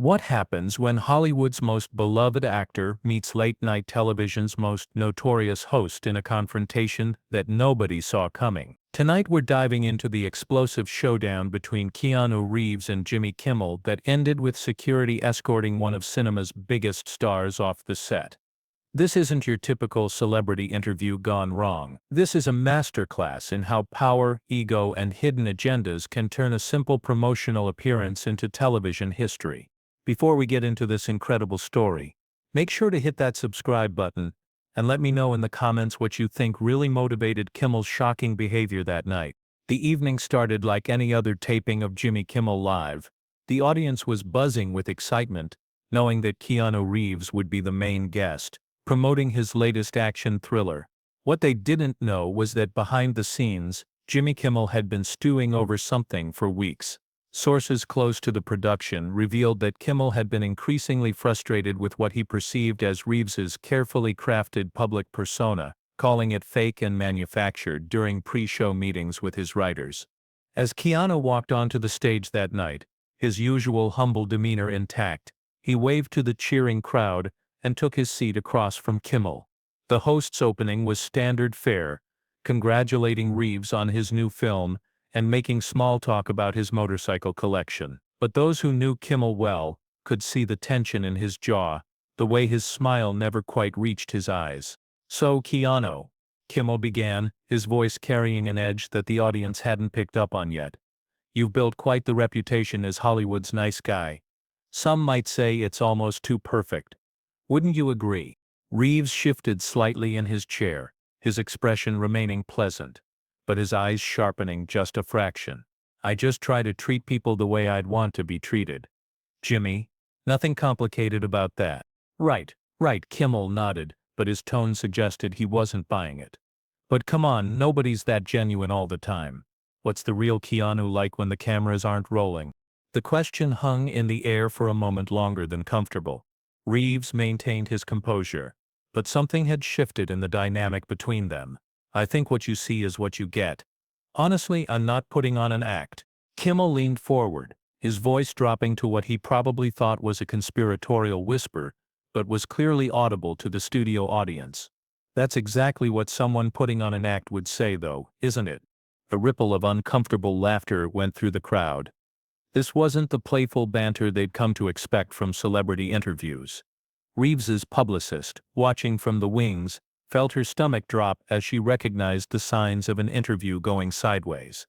What happens when Hollywood's most beloved actor meets late-night television's most notorious host in a confrontation that nobody saw coming? Tonight we're diving into the explosive showdown between Keanu Reeves and Jimmy Kimmel that ended with security escorting one of cinema's biggest stars off the set. This isn't your typical celebrity interview gone wrong. This is a masterclass in how power, ego, and hidden agendas can turn a simple promotional appearance into television history. Before we get into this incredible story, make sure to hit that subscribe button and let me know in the comments what you think really motivated Kimmel's shocking behavior that night. The evening started like any other taping of Jimmy Kimmel Live. The audience was buzzing with excitement, knowing that Keanu Reeves would be the main guest, promoting his latest action thriller. What they didn't know was that behind the scenes, Jimmy Kimmel had been stewing over something for weeks. Sources close to the production revealed that Kimmel had been increasingly frustrated with what he perceived as Reeves's carefully crafted public persona, calling it fake and manufactured during pre-show meetings with his writers. As Keanu walked onto the stage that night, his usual humble demeanor intact, he waved to the cheering crowd and took his seat across from Kimmel. The host's opening was standard fare, congratulating Reeves on his new film and making small talk about his motorcycle collection. But those who knew Kimmel well could see the tension in his jaw, the way his smile never quite reached his eyes. "So, Keanu," Kimmel began, his voice carrying an edge that the audience hadn't picked up on yet. "You've built quite the reputation as Hollywood's nice guy. Some might say it's almost too perfect. Wouldn't you agree?" Reeves shifted slightly in his chair, his expression remaining pleasant, but his eyes sharpening just a fraction. "I just try to treat people the way I'd want to be treated, Jimmy. Nothing complicated about that." Right, Kimmel nodded, but his tone suggested he wasn't buying it. "But come on, nobody's that genuine all the time. What's the real Keanu like when the cameras aren't rolling?" The question hung in the air for a moment longer than comfortable. Reeves maintained his composure, but something had shifted in the dynamic between them. "I think what you see is what you get. Honestly, I'm not putting on an act." Kimmel leaned forward, his voice dropping to what he probably thought was a conspiratorial whisper, but was clearly audible to the studio audience. "That's exactly what someone putting on an act would say though, isn't it?" A ripple of uncomfortable laughter went through the crowd. This wasn't the playful banter they'd come to expect from celebrity interviews. Reeves's publicist, watching from the wings, felt her stomach drop as she recognized the signs of an interview going sideways.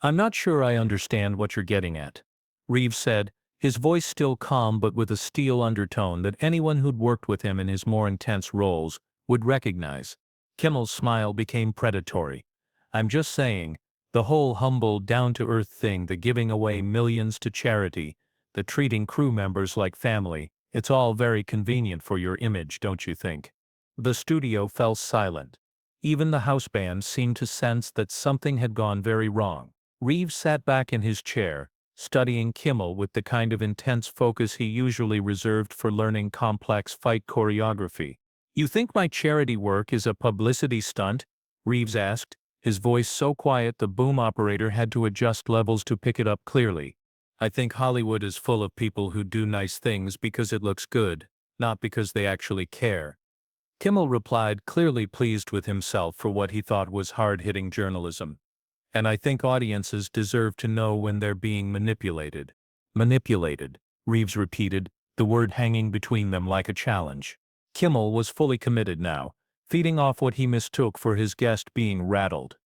"I'm not sure I understand what you're getting at," Reeves said, his voice still calm but with a steel undertone that anyone who'd worked with him in his more intense roles would recognize. Kimmel's smile became predatory. "I'm just saying, the whole humble, down-to-earth thing, the giving away millions to charity, the treating crew members like family, it's all very convenient for your image, don't you think?" The studio fell silent. Even the house band seemed to sense that something had gone very wrong. Reeves sat back in his chair, studying Kimmel with the kind of intense focus he usually reserved for learning complex fight choreography. "You think my charity work is a publicity stunt?" Reeves asked, his voice so quiet the boom operator had to adjust levels to pick it up clearly. "I think Hollywood is full of people who do nice things because it looks good, not because they actually care." Kimmel replied, clearly pleased with himself for what he thought was hard-hitting journalism. "And I think audiences deserve to know when they're being manipulated." "Manipulated," Reeves repeated, the word hanging between them like a challenge. Kimmel was fully committed now, feeding off what he mistook for his guest being rattled.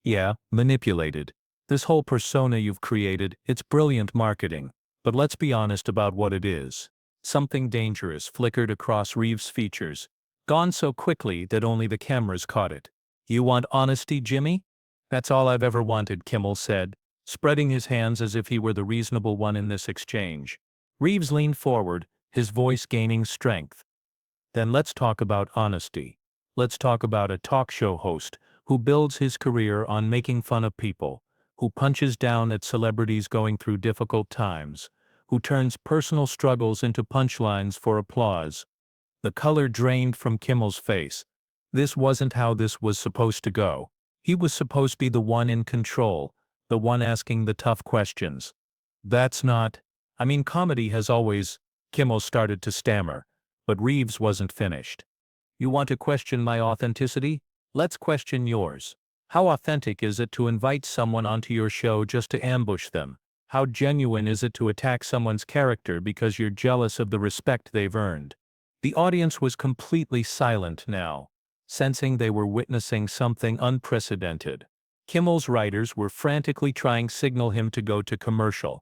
"Yeah, manipulated. This whole persona you've created, it's brilliant marketing. But let's be honest about what it is." Something dangerous flickered across Reeves' features, gone so quickly that only the cameras caught it. "You want honesty, Jimmy?" "That's all I've ever wanted," Kimmel said, spreading his hands as if he were the reasonable one in this exchange. Reeves leaned forward, his voice gaining strength. "Then let's talk about honesty. Let's talk about a talk show host who builds his career on making fun of people, who punches down at celebrities going through difficult times, who turns personal struggles into punchlines for applause." The color drained from Kimmel's face. This wasn't how this was supposed to go. He was supposed to be the one in control, the one asking the tough questions. "That's not. I mean, comedy has always Kimmel started to stammer, but Reeves wasn't finished. You want to question my authenticity? Let's question yours. How authentic is it to invite someone onto your show just to ambush them? How genuine is it to attack someone's character because you're jealous of the respect they've earned? The audience was completely silent now, sensing they were witnessing something unprecedented. Kimmel's writers were frantically trying to signal him to go to commercial,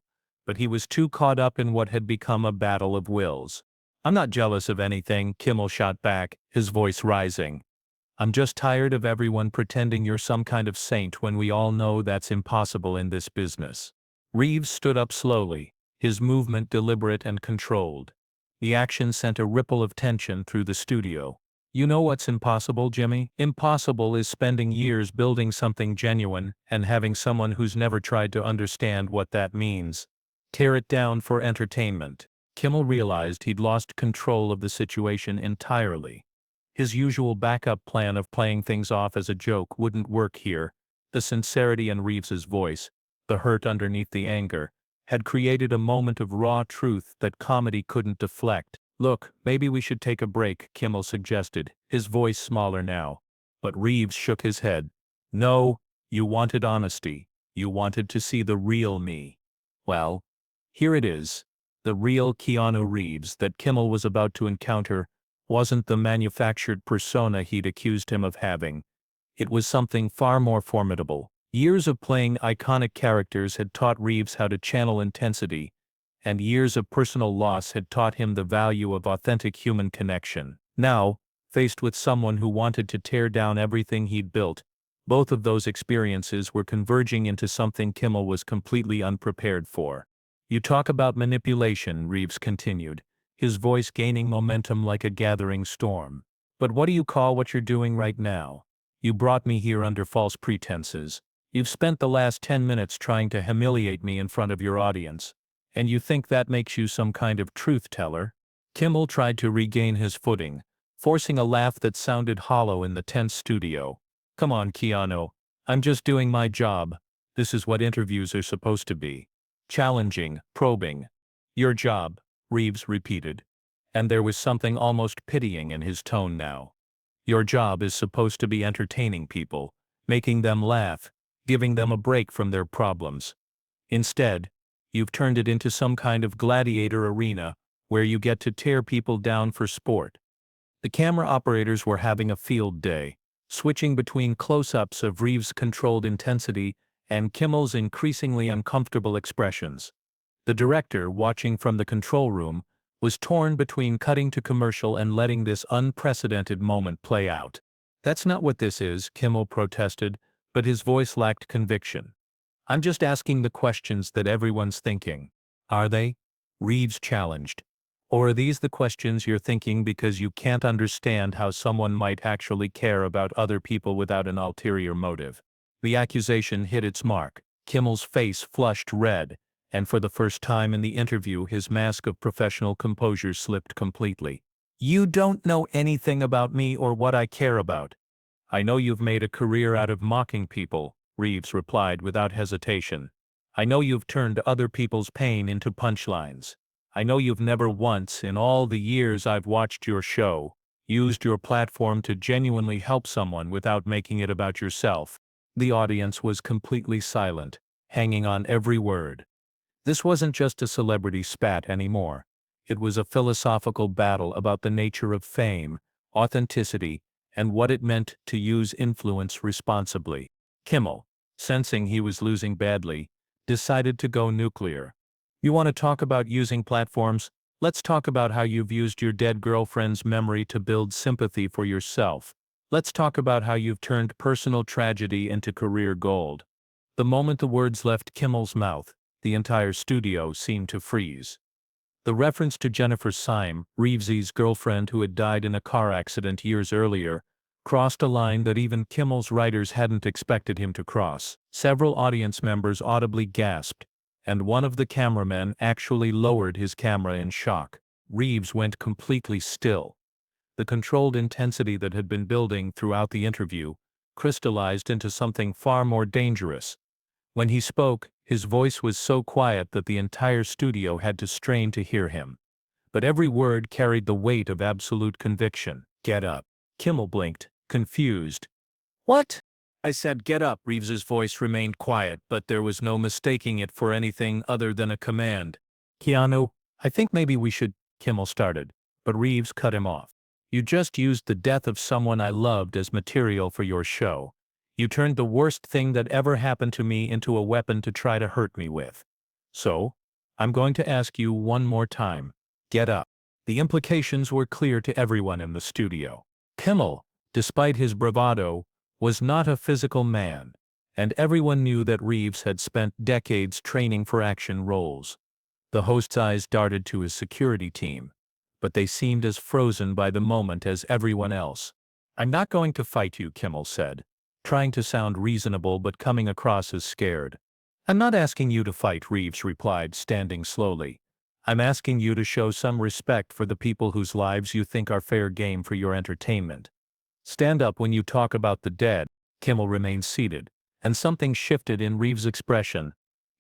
but he was too caught up in what had become a battle of wills. I'm not jealous of anything, Kimmel shot back, his voice rising. I'm just tired of everyone pretending you're some kind of saint when we all know that's impossible in this business. Reeves stood up slowly, his movement deliberate and controlled. The action sent a ripple of tension through the studio. You know what's impossible, Jimmy? Impossible is spending years building something genuine and having someone who's never tried to understand what that means tear it down for entertainment. Kimmel realized he'd lost control of the situation entirely. His usual backup plan of playing things off as a joke wouldn't work here. The sincerity in Reeves's voice, the hurt underneath the anger, had created a moment of raw truth that comedy couldn't deflect. Look, maybe we should take a break, Kimmel suggested, his voice smaller now. But Reeves shook his head. No, you wanted honesty. You wanted to see the real me. Well, here it is. The real Keanu Reeves that Kimmel was about to encounter wasn't the manufactured persona he'd accused him of having. It was something far more formidable. Years of playing iconic characters had taught Reeves how to channel intensity, and years of personal loss had taught him the value of authentic human connection. Now, faced with someone who wanted to tear down everything he'd built, both of those experiences were converging into something Kimmel was completely unprepared for. You talk about manipulation, Reeves continued, his voice gaining momentum like a gathering storm. But what do you call what you're doing right now? You brought me here under false pretenses. You've spent the last 10 minutes trying to humiliate me in front of your audience. And you think that makes you some kind of truth teller? Kimmel tried to regain his footing, forcing a laugh that sounded hollow in the tense studio. Come on, Keanu. I'm just doing my job. This is what interviews are supposed to be. Challenging, probing. Your job, Reeves repeated. And there was something almost pitying in his tone now. Your job is supposed to be entertaining people, making them laugh, giving them a break from their problems. Instead, you've turned it into some kind of gladiator arena where you get to tear people down for sport. The camera operators were having a field day, switching between close-ups of Reeves' controlled intensity and Kimmel's increasingly uncomfortable expressions. The director, watching from the control room, was torn between cutting to commercial and letting this unprecedented moment play out. That's not what this is, Kimmel protested, but his voice lacked conviction. I'm just asking the questions that everyone's thinking. Are they? Reeves challenged. Or are these the questions you're thinking because you can't understand how someone might actually care about other people without an ulterior motive? The accusation hit its mark. Kimmel's face flushed red, and for the first time in the interview his mask of professional composure slipped completely. You don't know anything about me or what I care about. I know you've made a career out of mocking people, Reeves replied without hesitation. I know you've turned other people's pain into punchlines. I know you've never once, in all the years I've watched your show, used your platform to genuinely help someone without making it about yourself. The audience was completely silent, hanging on every word. This wasn't just a celebrity spat anymore. It was a philosophical battle about the nature of fame, authenticity, and what it meant to use influence responsibly. Kimmel, sensing he was losing badly, decided to go nuclear. You want to talk about using platforms? Let's talk about how you've used your dead girlfriend's memory to build sympathy for yourself. Let's talk about how you've turned personal tragedy into career gold. The moment the words left Kimmel's mouth, the entire studio seemed to freeze. The reference to Jennifer Syme, Reeves's girlfriend who had died in a car accident years earlier, crossed a line that even Kimmel's writers hadn't expected him to cross. Several audience members audibly gasped, and one of the cameramen actually lowered his camera in shock. Reeves went completely still. The controlled intensity that had been building throughout the interview crystallized into something far more dangerous. When he spoke, his voice was so quiet that the entire studio had to strain to hear him. but every word carried the weight of absolute conviction. "Get up." Kimmel blinked, confused. "What?" I said, "Get up." Reeves's voice remained quiet, but there was no mistaking it for anything other than a command. "Keanu, I think maybe we should," Kimmel started, but Reeves cut him off. "You just used the death of someone I loved as material for your show. You turned the worst thing that ever happened to me into a weapon to try to hurt me with. So, I'm going to ask you one more time. Get up." The implications were clear to everyone in the studio. Kimmel, despite his bravado, was not a physical man, and everyone knew that Reeves had spent decades training for action roles. The host's eyes darted to his security team, but they seemed as frozen by the moment as everyone else. "I'm not going to fight you," Kimmel said, trying to sound reasonable but coming across as scared. "I'm not asking you to fight," Reeves replied, standing slowly. "I'm asking you to show some respect for the people whose lives you think are fair game for your entertainment. Stand up when you talk about the dead." Kimmel remained seated, and something shifted in Reeves' expression.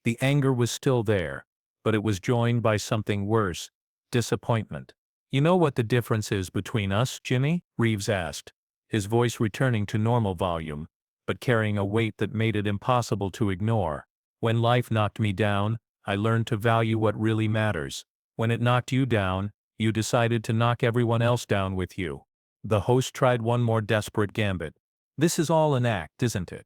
The anger was still there, but it was joined by something worse: disappointment. "You know what the difference is between us, Jimmy?" Reeves asked, his voice returning to normal volume, but carrying a weight that made it impossible to ignore. "When life knocked me down, I learned to value what really matters. When it knocked you down, you decided to knock everyone else down with you." The host tried one more desperate gambit. "This is all an act, isn't it?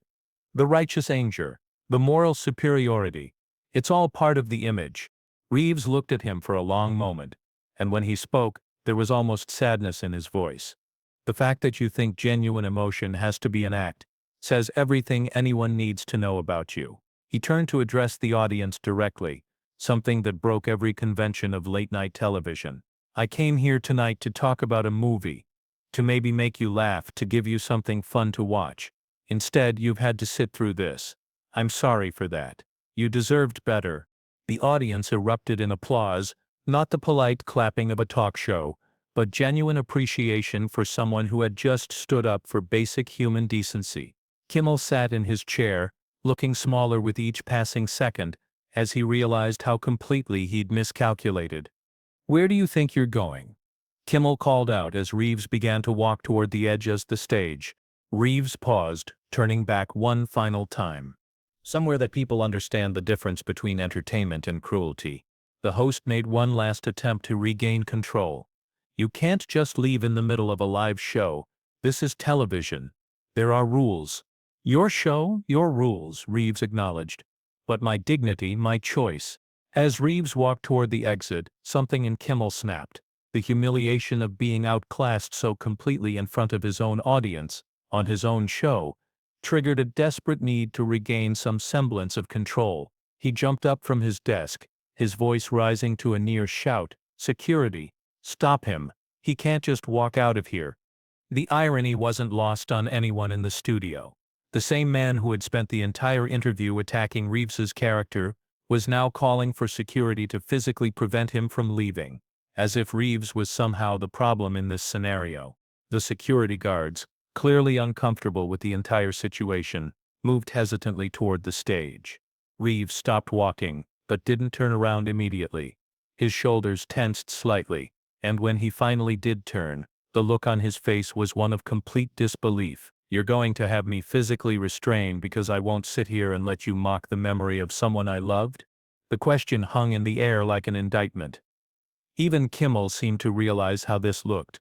The righteous anger, the moral superiority. It's all part of the image." Reeves looked at him for a long moment, and when he spoke, there was almost sadness in his voice. "The fact that you think genuine emotion has to be an act says everything anyone needs to know about you." He turned to address the audience directly, something that broke every convention of late-night television. "I came here tonight to talk about a movie, to maybe make you laugh, to give you something fun to watch. Instead, you've had to sit through this. I'm sorry for that. You deserved better." The audience erupted in applause, not the polite clapping of a talk show, but genuine appreciation for someone who had just stood up for basic human decency. Kimmel sat in his chair, looking smaller with each passing second, as he realized how completely he'd miscalculated. "Where do you think you're going?" Kimmel called out as Reeves began to walk toward the edge of the stage. Reeves paused, turning back one final time. "Somewhere that people understand the difference between entertainment and cruelty." The host made one last attempt to regain control. "You can't just leave in the middle of a live show. This is television. There are rules." "Your show, your rules," Reeves acknowledged. "But my dignity, my choice." As Reeves walked toward the exit, something in Kimmel snapped. The humiliation of being outclassed so completely in front of his own audience, on his own show, triggered a desperate need to regain some semblance of control. He jumped up from his desk, his voice rising to a near shout. "Security! Stop him! He can't just walk out of here." The irony wasn't lost on anyone in the studio. The same man who had spent the entire interview attacking Reeves's character was now calling for security to physically prevent him from leaving, as if Reeves was somehow the problem in this scenario. The security guards, clearly uncomfortable with the entire situation, moved hesitantly toward the stage. Reeves stopped walking, but didn't turn around immediately. His shoulders tensed slightly, and when he finally did turn, the look on his face was one of complete disbelief. "You're going to have me physically restrained because I won't sit here and let you mock the memory of someone I loved?" The question hung in the air like an indictment. Even Kimmel seemed to realize how this looked,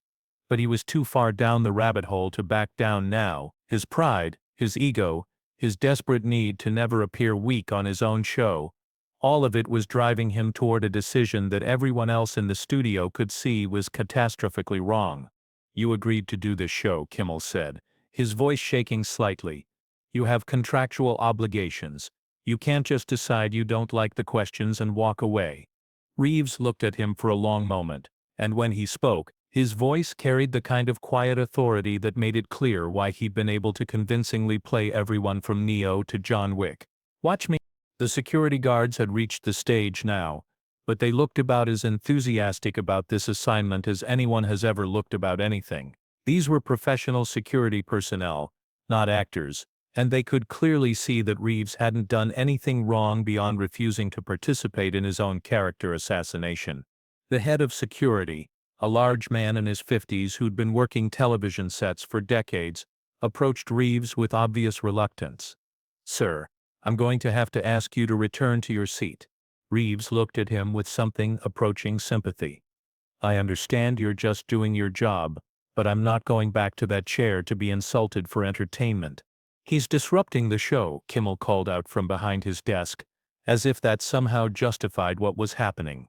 but he was too far down the rabbit hole to back down now. His pride, his ego, his desperate need to never appear weak on his own show, all of it was driving him toward a decision that everyone else in the studio could see was catastrophically wrong. "You agreed to do this show," Kimmel said, his voice shaking slightly. "You have contractual obligations. You can't just decide you don't like the questions and walk away." Reeves looked at him for a long moment, and when he spoke, his voice carried the kind of quiet authority that made it clear why he'd been able to convincingly play everyone from Neo to John Wick. "Watch me." The security guards had reached the stage now, but they looked about as enthusiastic about this assignment as anyone has ever looked about anything. These were professional security personnel, not actors, and they could clearly see that Reeves hadn't done anything wrong beyond refusing to participate in his own character assassination. The head of security, a large man in his 50s who'd been working television sets for decades, approached Reeves with obvious reluctance. "Sir, I'm going to have to ask you to return to your seat." Reeves looked at him with something approaching sympathy. "I understand you're just doing your job, but I'm not going back to that chair to be insulted for entertainment." "He's disrupting the show," Kimmel called out from behind his desk, as if that somehow justified what was happening.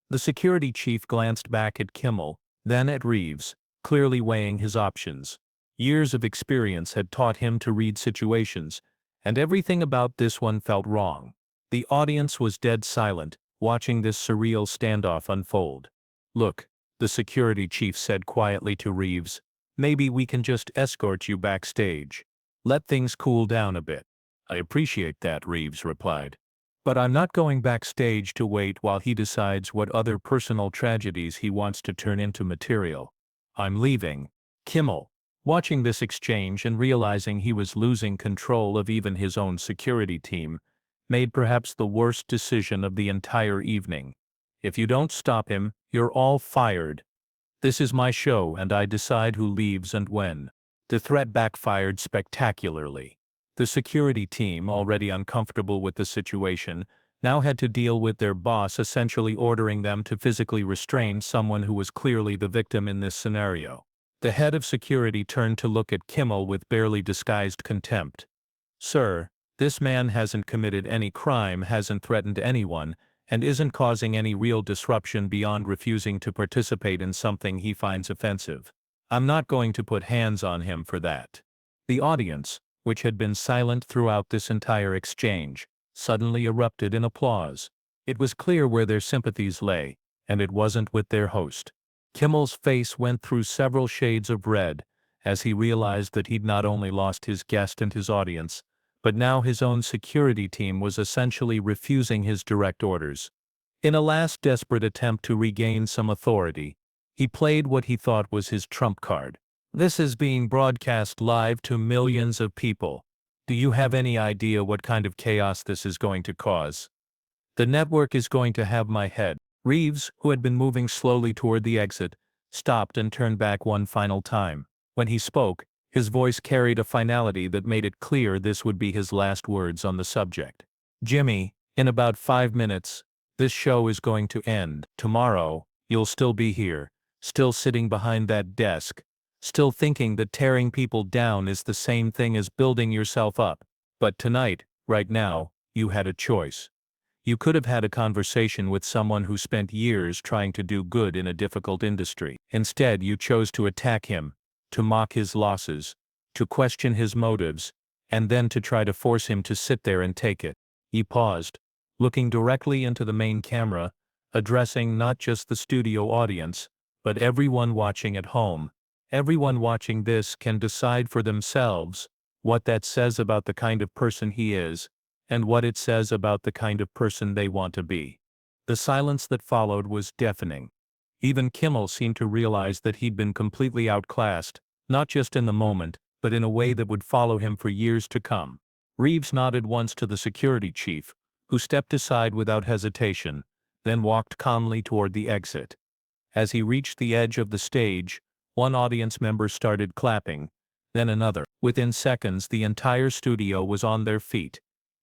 The security chief glanced back at Kimmel, then at Reeves, clearly weighing his options. Years of experience had taught him to read situations, and everything about this one felt wrong. The audience was dead silent, watching this surreal standoff unfold. "Look," the security chief said quietly to Reeves, "maybe we can just escort you backstage. Let things cool down a bit." "I appreciate that," Reeves replied. "But I'm not going backstage to wait while he decides what other personal tragedies he wants to turn into material. I'm leaving." Kimmel, watching this exchange and realizing he was losing control of even his own security team, made perhaps the worst decision of the entire evening. "If you don't stop him, you're all fired. This is my show and I decide who leaves and when." The threat backfired spectacularly. The security team, already uncomfortable with the situation, now had to deal with their boss essentially ordering them to physically restrain someone who was clearly the victim in this scenario. The head of security turned to look at Kimmel with barely disguised contempt. "Sir, this man hasn't committed any crime, hasn't threatened anyone, and isn't causing any real disruption beyond refusing to participate in something he finds offensive. I'm not going to put hands on him for that." The audience, which had been silent throughout this entire exchange, suddenly erupted in applause. It was clear where their sympathies lay, and it wasn't with their host. Kimmel's face went through several shades of red as he realized that he'd not only lost his guest and his audience, but now his own security team was essentially refusing his direct orders. In a last desperate attempt to regain some authority, he played what he thought was his trump card. "This is being broadcast live to millions of people. Do you have any idea what kind of chaos this is going to cause? The network is going to have my head." Reeves, who had been moving slowly toward the exit, stopped and turned back one final time. When he spoke, his voice carried a finality that made it clear this would be his last words on the subject. "Jimmy, in about 5 minutes, this show is going to end. Tomorrow, you'll still be here, still sitting behind that desk, still thinking that tearing people down is the same thing as building yourself up. But tonight, right now, you had a choice. You could have had a conversation with someone who spent years trying to do good in a difficult industry. Instead, you chose to attack him, to mock his losses, to question his motives, and then to try to force him to sit there and take it." He paused, looking directly into the main camera, addressing not just the studio audience, but everyone watching at home. Everyone watching this can decide for themselves what that says about the kind of person he is, and what it says about the kind of person they want to be. The silence that followed was deafening. Even Kimmel seemed to realize that he'd been completely outclassed, not just in the moment, but in a way that would follow him for years to come. Reeves nodded once to the security chief, who stepped aside without hesitation, then walked calmly toward the exit. As he reached the edge of the stage, one audience member started clapping, then another. Within seconds, the entire studio was on their feet,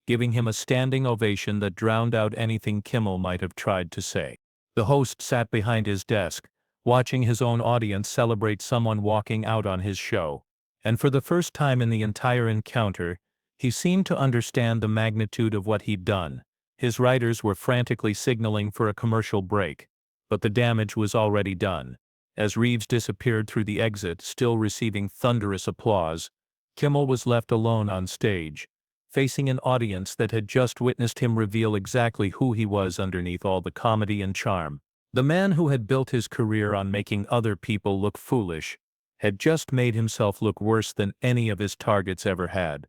giving him a standing ovation that drowned out anything Kimmel might have tried to say. The host sat behind his desk, watching his own audience celebrate someone walking out on his show, and for the first time in the entire encounter, he seemed to understand the magnitude of what he'd done. His writers were frantically signaling for a commercial break, but the damage was already done. As Reeves disappeared through the exit, still receiving thunderous applause, Kimmel was left alone on stage, facing an audience that had just witnessed him reveal exactly who he was underneath all the comedy and charm. The man who had built his career on making other people look foolish had just made himself look worse than any of his targets ever had.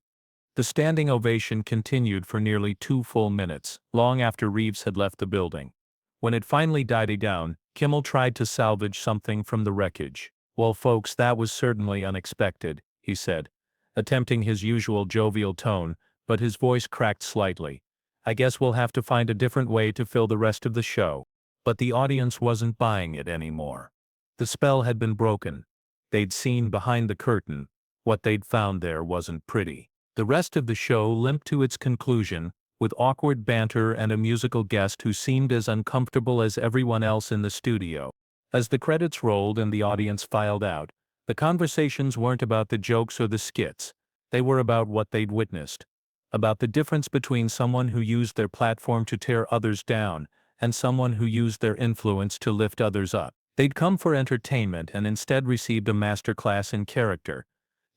The standing ovation continued for nearly 2 full minutes, long after Reeves had left the building. When it finally died down, Kimmel tried to salvage something from the wreckage. "Well, folks, that was certainly unexpected," he said, attempting his usual jovial tone, but his voice cracked slightly. "I guess we'll have to find a different way to fill the rest of the show." But the audience wasn't buying it anymore. The spell had been broken. They'd seen behind the curtain. What they'd found there wasn't pretty. The rest of the show limped to its conclusion, with awkward banter and a musical guest who seemed as uncomfortable as everyone else in the studio. As the credits rolled and the audience filed out, the conversations weren't about the jokes or the skits. They were about what they'd witnessed. About the difference between someone who used their platform to tear others down and someone who used their influence to lift others up. They'd come for entertainment and instead received a masterclass in character,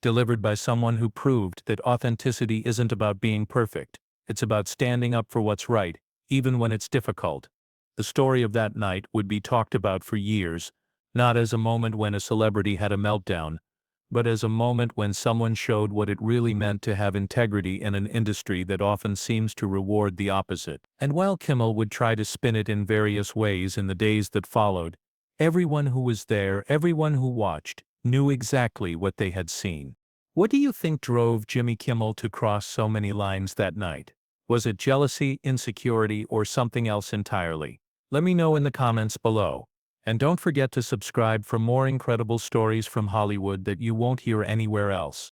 delivered by someone who proved that authenticity isn't about being perfect. It's about standing up for what's right, even when it's difficult. The story of that night would be talked about for years, not as a moment when a celebrity had a meltdown, but as a moment when someone showed what it really meant to have integrity in an industry that often seems to reward the opposite. And while Kimmel would try to spin it in various ways in the days that followed, everyone who was there, everyone who watched, knew exactly what they had seen. What do you think drove Jimmy Kimmel to cross so many lines that night? Was it jealousy, insecurity, or something else entirely? Let me know in the comments below. And don't forget to subscribe for more incredible stories from Hollywood that you won't hear anywhere else.